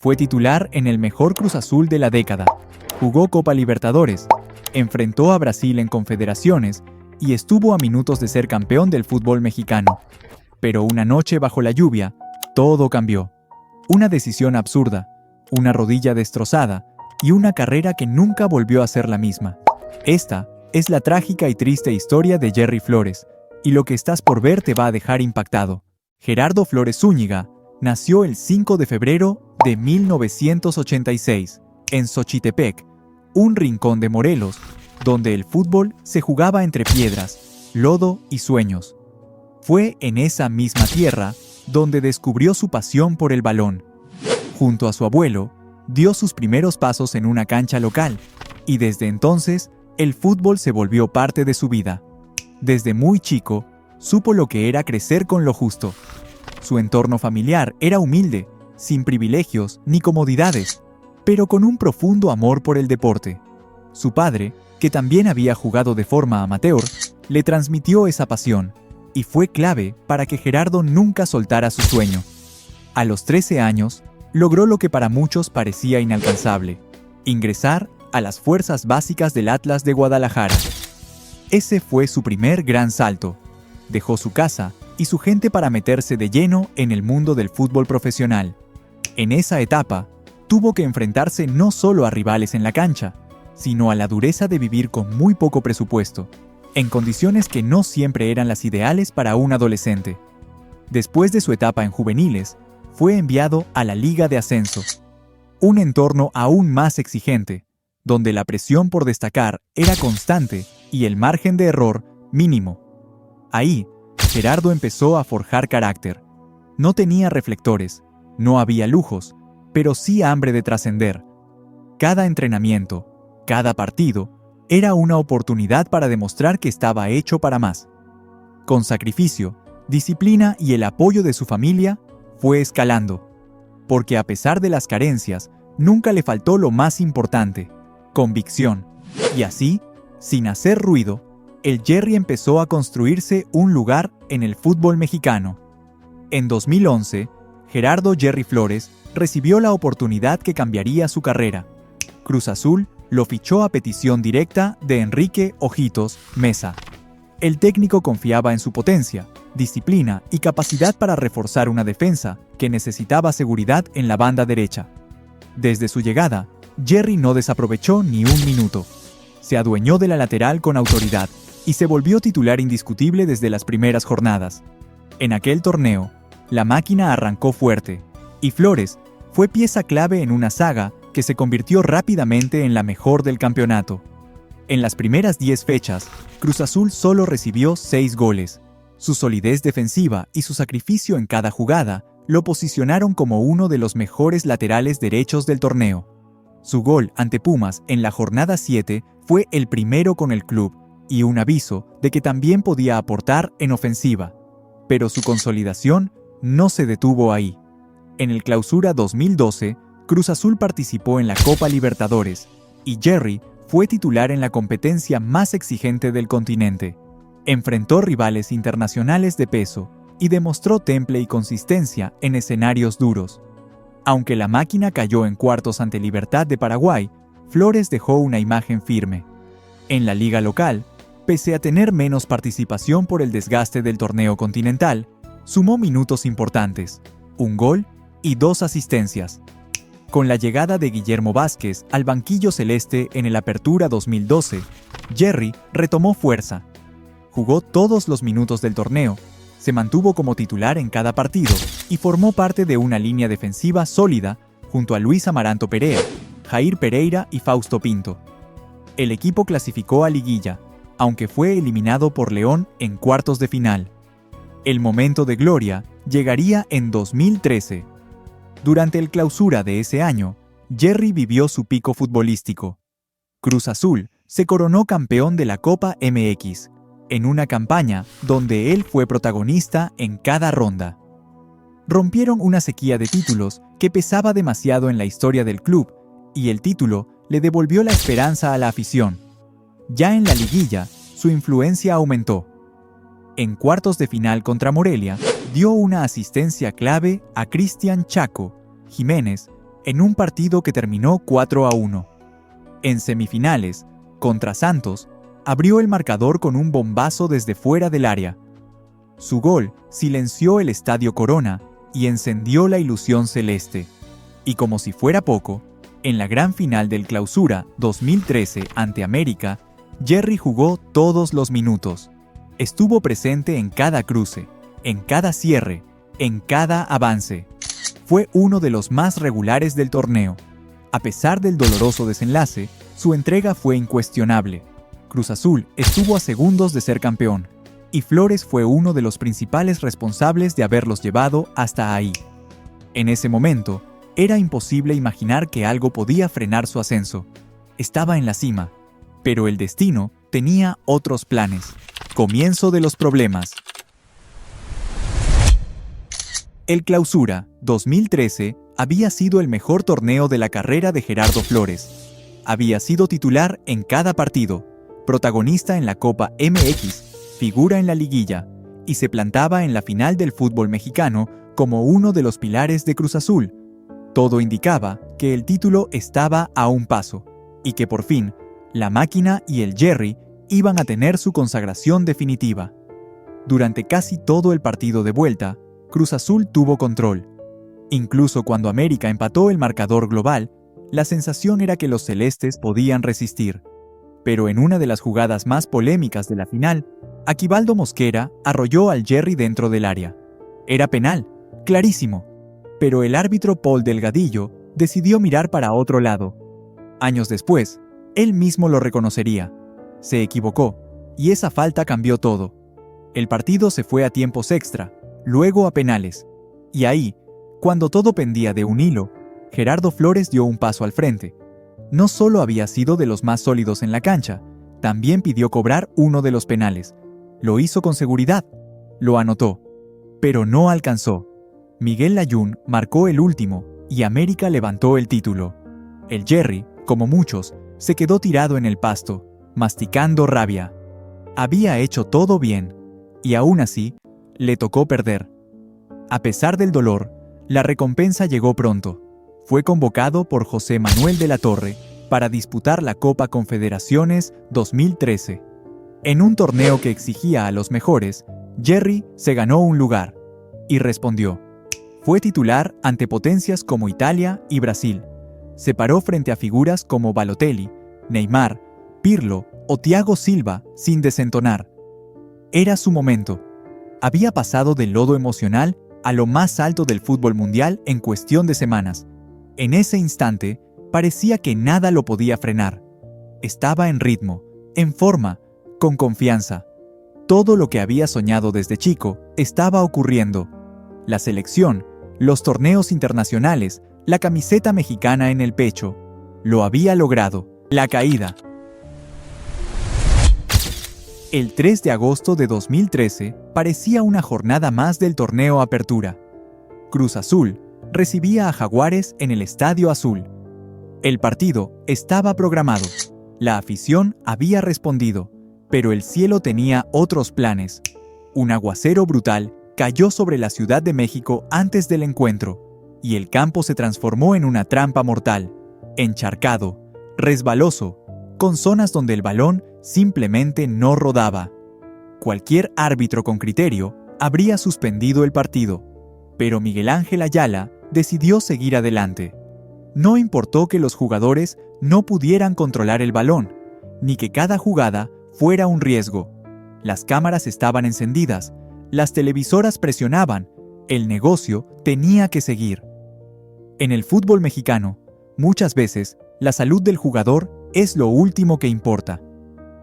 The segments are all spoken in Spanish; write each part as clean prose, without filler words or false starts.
Fue titular en el mejor Cruz Azul de la década. Jugó Copa Libertadores, enfrentó a Brasil en Confederaciones y estuvo a minutos de ser campeón del fútbol mexicano. Pero una noche bajo la lluvia, todo cambió. Una decisión absurda, una rodilla destrozada y una carrera que nunca volvió a ser la misma. Esta es la trágica y triste historia de Jerry Flores, y lo que estás por ver te va a dejar impactado. Gerardo Flores Zúñiga nació el 5 de febrero de 1986, en Xochitepec, un rincón de Morelos, donde el fútbol se jugaba entre piedras, lodo y sueños. Fue en esa misma tierra donde descubrió su pasión por el balón. Junto a su abuelo, dio sus primeros pasos en una cancha local, y desde entonces, el fútbol se volvió parte de su vida. Desde muy chico, supo lo que era crecer con lo justo. Su entorno familiar era humilde, sin privilegios ni comodidades, pero con un profundo amor por el deporte. Su padre, que también había jugado de forma amateur, le transmitió esa pasión, y fue clave para que Gerardo nunca soltara su sueño. A los 13 años, logró lo que para muchos parecía inalcanzable: ingresar a las fuerzas básicas del Atlas de Guadalajara. Ese fue su primer gran salto. Dejó su casa y su gente para meterse de lleno en el mundo del fútbol profesional. En esa etapa, tuvo que enfrentarse no solo a rivales en la cancha, sino a la dureza de vivir con muy poco presupuesto, en condiciones que no siempre eran las ideales para un adolescente. Después de su etapa en juveniles, fue enviado a la Liga de Ascenso, un entorno aún más exigente, donde la presión por destacar era constante y el margen de error mínimo. Ahí, Gerardo empezó a forjar carácter. No tenía reflectores, no había lujos, pero sí hambre de trascender. Cada entrenamiento, cada partido, era una oportunidad para demostrar que estaba hecho para más. Con sacrificio, disciplina y el apoyo de su familia, fue escalando. Porque a pesar de las carencias, nunca le faltó lo más importante: convicción. Y así, sin hacer ruido, el Jerry empezó a construirse un lugar en el fútbol mexicano. En 2011, Gerardo Jerry Flores recibió la oportunidad que cambiaría su carrera. Cruz Azul lo fichó a petición directa de Enrique Ojitos Meza. El técnico confiaba en su potencia, disciplina y capacidad para reforzar una defensa que necesitaba seguridad en la banda derecha. Desde su llegada, Jerry no desaprovechó ni un minuto. Se adueñó de la lateral con autoridad y se volvió titular indiscutible desde las primeras jornadas. En aquel torneo, la máquina arrancó fuerte, y Flores fue pieza clave en una saga que se convirtió rápidamente en la mejor del campeonato. En las primeras 10 fechas, Cruz Azul solo recibió 6 goles. Su solidez defensiva y su sacrificio en cada jugada lo posicionaron como uno de los mejores laterales derechos del torneo. Su gol ante Pumas en la jornada 7 fue el primero con el club y un aviso de que también podía aportar en ofensiva. Pero su consolidación no se detuvo ahí. En el Clausura 2012, Cruz Azul participó en la Copa Libertadores y Jerry fue titular en la competencia más exigente del continente. Enfrentó rivales internacionales de peso y demostró temple y consistencia en escenarios duros. Aunque la máquina cayó en cuartos ante Libertad de Paraguay, Flores dejó una imagen firme. En la liga local, pese a tener menos participación por el desgaste del torneo continental, sumó minutos importantes, un gol y 2 asistencias. Con la llegada de Guillermo Vázquez al banquillo celeste en el Apertura 2012, Jerry retomó fuerza. Jugó todos los minutos del torneo, se mantuvo como titular en cada partido y formó parte de una línea defensiva sólida junto a Luis Amaranto Perea, Jair Pereira y Fausto Pinto. El equipo clasificó a liguilla, aunque fue eliminado por León en cuartos de final. El momento de gloria llegaría en 2013. Durante el Clausura de ese año, Jerry vivió su pico futbolístico. Cruz Azul se coronó campeón de la Copa MX, en una campaña donde él fue protagonista en cada ronda. Rompieron una sequía de títulos que pesaba demasiado en la historia del club, y el título le devolvió la esperanza a la afición. Ya en la liguilla, su influencia aumentó. En cuartos de final contra Morelia, dio una asistencia clave a Cristian Chaco Jiménez en un partido que terminó 4-1. En semifinales, contra Santos, abrió el marcador con un bombazo desde fuera del área. Su gol silenció el Estadio Corona y encendió la ilusión celeste. Y como si fuera poco, en la gran final del Clausura 2013 ante América, Jerry jugó todos los minutos. Estuvo presente en cada cruce, en cada cierre, en cada avance. Fue uno de los más regulares del torneo. A pesar del doloroso desenlace, su entrega fue incuestionable. Cruz Azul estuvo a segundos de ser campeón, y Flores fue uno de los principales responsables de haberlos llevado hasta ahí. En ese momento, era imposible imaginar que algo podía frenar su ascenso. Estaba en la cima, pero el destino tenía otros planes. Comienzo de los problemas. El Clausura 2013 había sido el mejor torneo de la carrera de Gerardo Flores. Había sido titular en cada partido, protagonista en la Copa MX, figura en la liguilla, y se plantaba en la final del fútbol mexicano como uno de los pilares de Cruz Azul. Todo indicaba que el título estaba a un paso, y que por fin, la máquina y el Jerry iban a tener su consagración definitiva. Durante casi todo el partido de vuelta, Cruz Azul tuvo control. Incluso cuando América empató el marcador global, la sensación era que los celestes podían resistir. Pero en una de las jugadas más polémicas de la final, Aquivaldo Mosquera arrolló al Jerry dentro del área. Era penal, clarísimo, pero el árbitro Paul Delgadillo decidió mirar para otro lado. Años después, él mismo lo reconocería. Se equivocó, y esa falta cambió todo. El partido se fue a tiempos extra, luego a penales. Y ahí, cuando todo pendía de un hilo, Gerardo Flores dio un paso al frente. No solo había sido de los más sólidos en la cancha, también pidió cobrar uno de los penales. Lo hizo con seguridad. Lo anotó. Pero no alcanzó. Miguel Layún marcó el último y América levantó el título. El Jerry, como muchos, se quedó tirado en el pasto, masticando rabia. Había hecho todo bien, y aún así, le tocó perder. A pesar del dolor, la recompensa llegó pronto. Fue convocado por José Manuel de la Torre para disputar la Copa Confederaciones 2013. En un torneo que exigía a los mejores, Jerry se ganó un lugar y respondió. Fue titular ante potencias como Italia y Brasil. Se paró frente a figuras como Balotelli, Neymar, Pirlo o Thiago Silva sin desentonar. Era su momento. Había pasado del lodo emocional a lo más alto del fútbol mundial en cuestión de semanas. En ese instante, parecía que nada lo podía frenar. Estaba en ritmo, en forma, con confianza. Todo lo que había soñado desde chico estaba ocurriendo. La selección, los torneos internacionales, la camiseta mexicana en el pecho. Lo había logrado. La caída. El 3 de agosto de 2013 parecía una jornada más del torneo Apertura. Cruz Azul recibía a Jaguares en el Estadio Azul. El partido estaba programado. La afición había respondido, pero el cielo tenía otros planes. Un aguacero brutal cayó sobre la Ciudad de México antes del encuentro, y el campo se transformó en una trampa mortal, encharcado, resbaloso, con zonas donde el balón simplemente no rodaba. Cualquier árbitro con criterio habría suspendido el partido, pero Miguel Ángel Ayala decidió seguir adelante. No importó que los jugadores no pudieran controlar el balón, ni que cada jugada fuera un riesgo. Las cámaras estaban encendidas, las televisoras presionaban, el negocio tenía que seguir. En el fútbol mexicano, muchas veces, la salud del jugador es lo último que importa.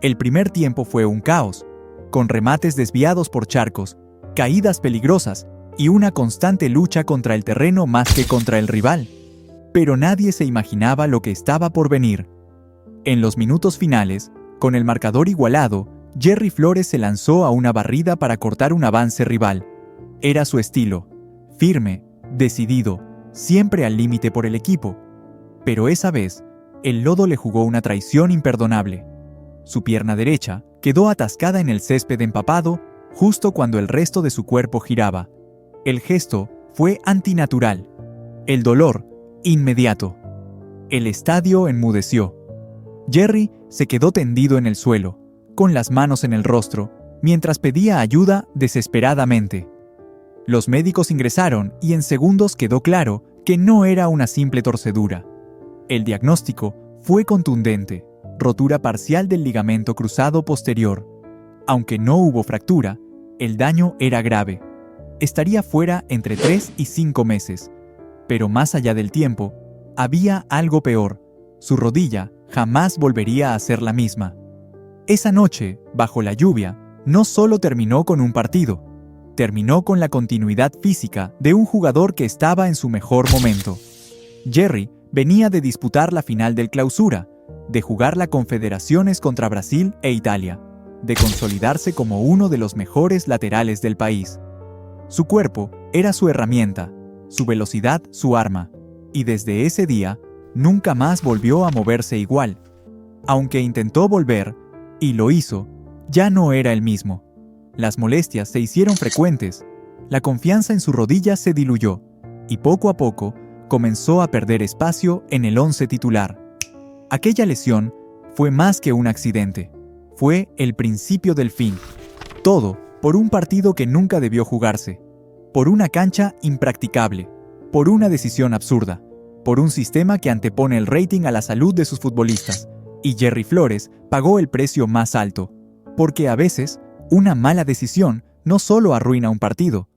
El primer tiempo fue un caos, con remates desviados por charcos, caídas peligrosas y una constante lucha contra el terreno más que contra el rival. Pero nadie se imaginaba lo que estaba por venir. En los minutos finales, con el marcador igualado, Jerry Flores se lanzó a una barrida para cortar un avance rival. Era su estilo, firme, decidido, siempre al límite por el equipo. Pero esa vez, el lodo le jugó una traición imperdonable. Su pierna derecha quedó atascada en el césped empapado justo cuando el resto de su cuerpo giraba. El gesto fue antinatural. El dolor inmediato. El estadio enmudeció. Jerry se quedó tendido en el suelo, con las manos en el rostro, mientras pedía ayuda desesperadamente. Los médicos ingresaron y en segundos quedó claro que no era una simple torcedura. El diagnóstico fue contundente: rotura parcial del ligamento cruzado posterior. Aunque no hubo fractura, el daño era grave. Estaría fuera entre 3 y 5 meses. Pero más allá del tiempo, había algo peor: su rodilla jamás volvería a ser la misma. Esa noche, bajo la lluvia, no solo terminó con un partido, terminó con la continuidad física de un jugador que estaba en su mejor momento. Jerry venía de disputar la final del Clausura, de jugar la Confederaciones contra Brasil e Italia, de consolidarse como uno de los mejores laterales del país. Su cuerpo era su herramienta, su velocidad su arma, y desde ese día nunca más volvió a moverse igual. Aunque intentó volver, y lo hizo, ya no era el mismo. Las molestias se hicieron frecuentes, la confianza en su rodilla se diluyó, y poco a poco comenzó a perder espacio en el once titular. Aquella lesión fue más que un accidente, fue el principio del fin. Todo por un partido que nunca debió jugarse, por una cancha impracticable, por una decisión absurda, por un sistema que antepone el rating a la salud de sus futbolistas. Y Jerry Flores pagó el precio más alto, porque a veces una mala decisión no solo arruina un partido,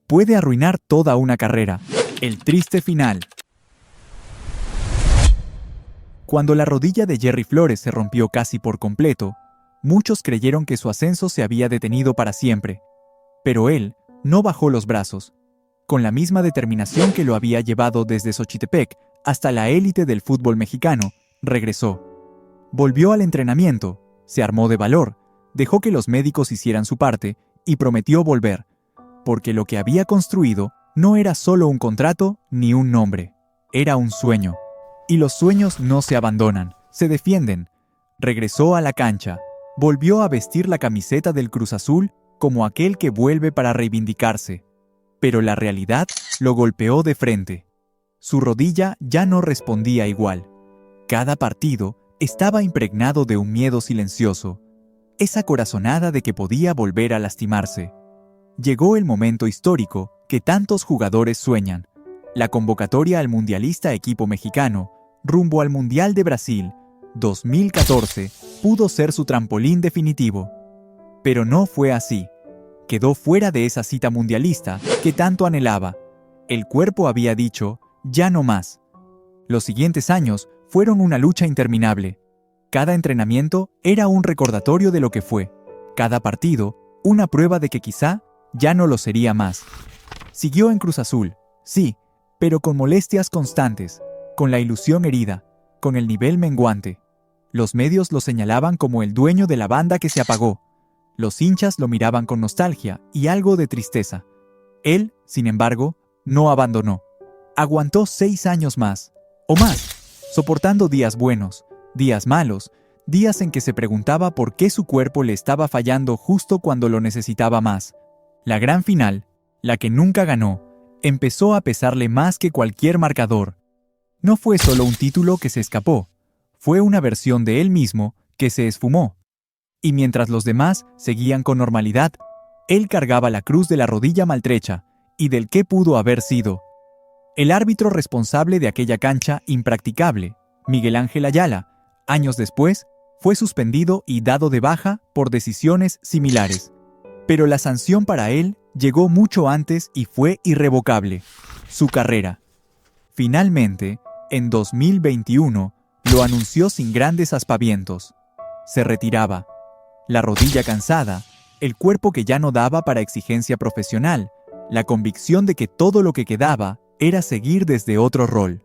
puede arruinar toda una carrera. El triste final. Cuando la rodilla de Jerry Flores se rompió casi por completo, muchos creyeron que su ascenso se había detenido para siempre. Pero él no bajó los brazos. Con la misma determinación que lo había llevado desde Xochitepec hasta la élite del fútbol mexicano, regresó. Volvió al entrenamiento, se armó de valor, dejó que los médicos hicieran su parte y prometió volver, porque lo que había construido no era solo un contrato ni un nombre, era un sueño. Y los sueños no se abandonan, se defienden. Regresó a la cancha, volvió a vestir la camiseta del Cruz Azul como aquel que vuelve para reivindicarse. Pero la realidad lo golpeó de frente. Su rodilla ya no respondía igual. Cada partido estaba impregnado de un miedo silencioso, esa corazonada de que podía volver a lastimarse. Llegó el momento histórico que tantos jugadores sueñan, la convocatoria al mundialista equipo mexicano, rumbo al Mundial de Brasil 2014, pudo ser su trampolín definitivo. Pero no fue así. Quedó fuera de esa cita mundialista que tanto anhelaba. El cuerpo había dicho, ya no más. Los siguientes años fueron una lucha interminable. Cada entrenamiento era un recordatorio de lo que fue. Cada partido, una prueba de que quizá ya no lo sería más. Siguió en Cruz Azul, sí, pero con molestias constantes, con la ilusión herida, con el nivel menguante. Los medios lo señalaban como el dueño de la banda que se apagó. Los hinchas lo miraban con nostalgia y algo de tristeza. Él, sin embargo, no abandonó. Aguantó 6 años más, o más, soportando días buenos, días malos, días en que se preguntaba por qué su cuerpo le estaba fallando justo cuando lo necesitaba más. La gran final, la que nunca ganó, empezó a pesarle más que cualquier marcador. No fue solo un título que se escapó, fue una versión de él mismo que se esfumó. Y mientras los demás seguían con normalidad, él cargaba la cruz de la rodilla maltrecha y del qué pudo haber sido. El árbitro responsable de aquella cancha impracticable, Miguel Ángel Ayala, años después, fue suspendido y dado de baja por decisiones similares. Pero la sanción para él llegó mucho antes y fue irrevocable: su carrera. Finalmente, en 2021, lo anunció sin grandes aspavientos. Se retiraba. La rodilla cansada, el cuerpo que ya no daba para exigencia profesional, la convicción de que todo lo que quedaba era seguir desde otro rol.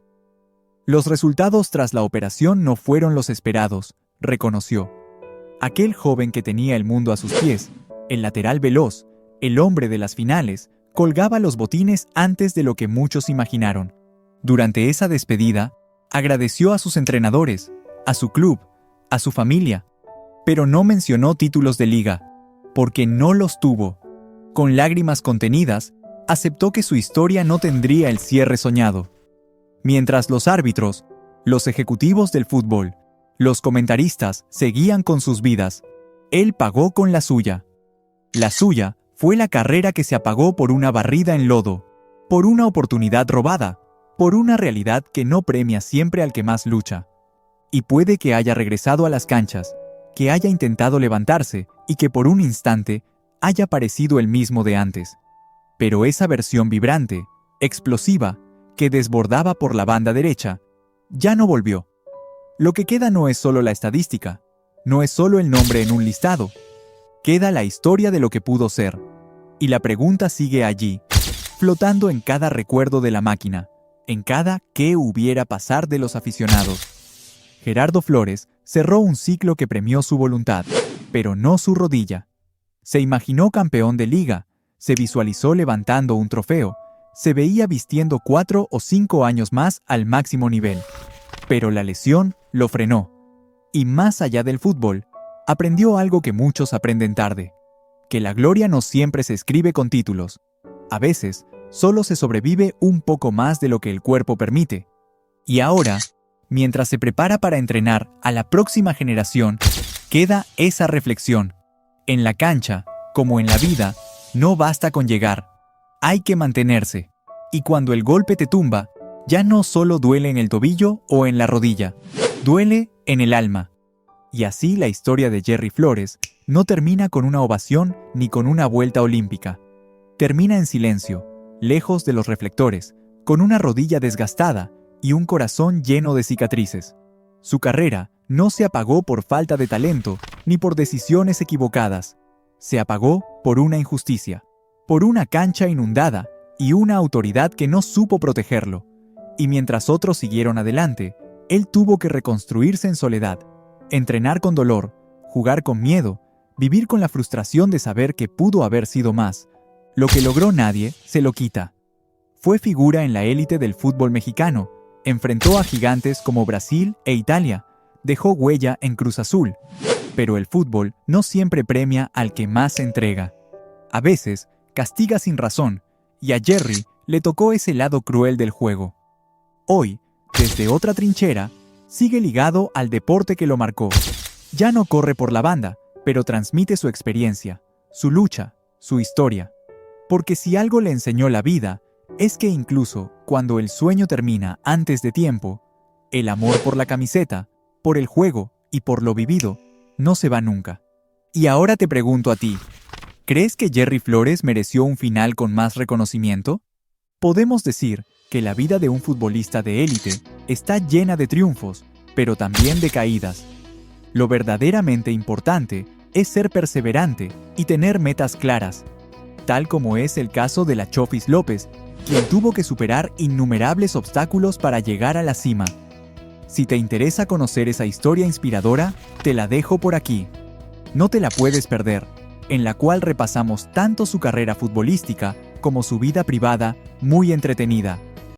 Los resultados tras la operación no fueron los esperados, reconoció. Aquel joven que tenía el mundo a sus pies, el lateral veloz, el hombre de las finales, colgaba los botines antes de lo que muchos imaginaron. Durante esa despedida, agradeció a sus entrenadores, a su club, a su familia, pero no mencionó títulos de liga, porque no los tuvo. Con lágrimas contenidas, aceptó que su historia no tendría el cierre soñado. Mientras los árbitros, los ejecutivos del fútbol, los comentaristas seguían con sus vidas, él pagó con la suya. La suya fue la carrera que se apagó por una barrida en lodo, por una oportunidad robada, por una realidad que no premia siempre al que más lucha. Y puede que haya regresado a las canchas, que haya intentado levantarse y que por un instante haya parecido el mismo de antes. Pero esa versión vibrante, explosiva, que desbordaba por la banda derecha, ya no volvió. Lo que queda no es solo la estadística, no es solo el nombre en un listado. Queda la historia de lo que pudo ser. Y la pregunta sigue allí, flotando en cada recuerdo de la máquina, en cada qué hubiera pasar de los aficionados. Gerardo Flores cerró un ciclo que premió su voluntad, pero no su rodilla. Se imaginó campeón de liga, se visualizó levantando un trofeo, se veía vistiendo 4 o 5 años más al máximo nivel. Pero la lesión lo frenó. Y más allá del fútbol, aprendió algo que muchos aprenden tarde: que la gloria no siempre se escribe con títulos. A veces, solo se sobrevive un poco más de lo que el cuerpo permite. Y ahora, mientras se prepara para entrenar a la próxima generación, queda esa reflexión. En la cancha, como en la vida, no basta con llegar. Hay que mantenerse. Y cuando el golpe te tumba, ya no solo duele en el tobillo o en la rodilla, duele en el alma. Y así la historia de Jerry Flores no termina con una ovación ni con una vuelta olímpica. Termina en silencio, lejos de los reflectores, con una rodilla desgastada y un corazón lleno de cicatrices. Su carrera no se apagó por falta de talento ni por decisiones equivocadas. Se apagó por una injusticia, por una cancha inundada y una autoridad que no supo protegerlo. Y mientras otros siguieron adelante, él tuvo que reconstruirse en soledad, entrenar con dolor, jugar con miedo, vivir con la frustración de saber que pudo haber sido más. Lo que logró nadie se lo quita. Fue figura en la élite del fútbol mexicano, enfrentó a gigantes como Brasil e Italia, dejó huella en Cruz Azul. Pero el fútbol no siempre premia al que más se entrega. A veces, castiga sin razón, y a Jerry le tocó ese lado cruel del juego. Hoy, desde otra trinchera, sigue ligado al deporte que lo marcó. Ya no corre por la banda, pero transmite su experiencia, su lucha, su historia. Porque si algo le enseñó la vida, es que incluso cuando el sueño termina antes de tiempo, el amor por la camiseta, por el juego y por lo vivido, no se va nunca. Y ahora te pregunto a ti, ¿crees que Jerry Flores mereció un final con más reconocimiento? Podemos decir que la vida de un futbolista de élite está llena de triunfos, pero también de caídas. Lo verdaderamente importante es ser perseverante y tener metas claras, tal como es el caso de la Chofis López, quien tuvo que superar innumerables obstáculos para llegar a la cima. Si te interesa conocer esa historia inspiradora, te la dejo por aquí. No te la puedes perder, en la cual repasamos tanto su carrera futbolística como su vida privada, muy entretenida.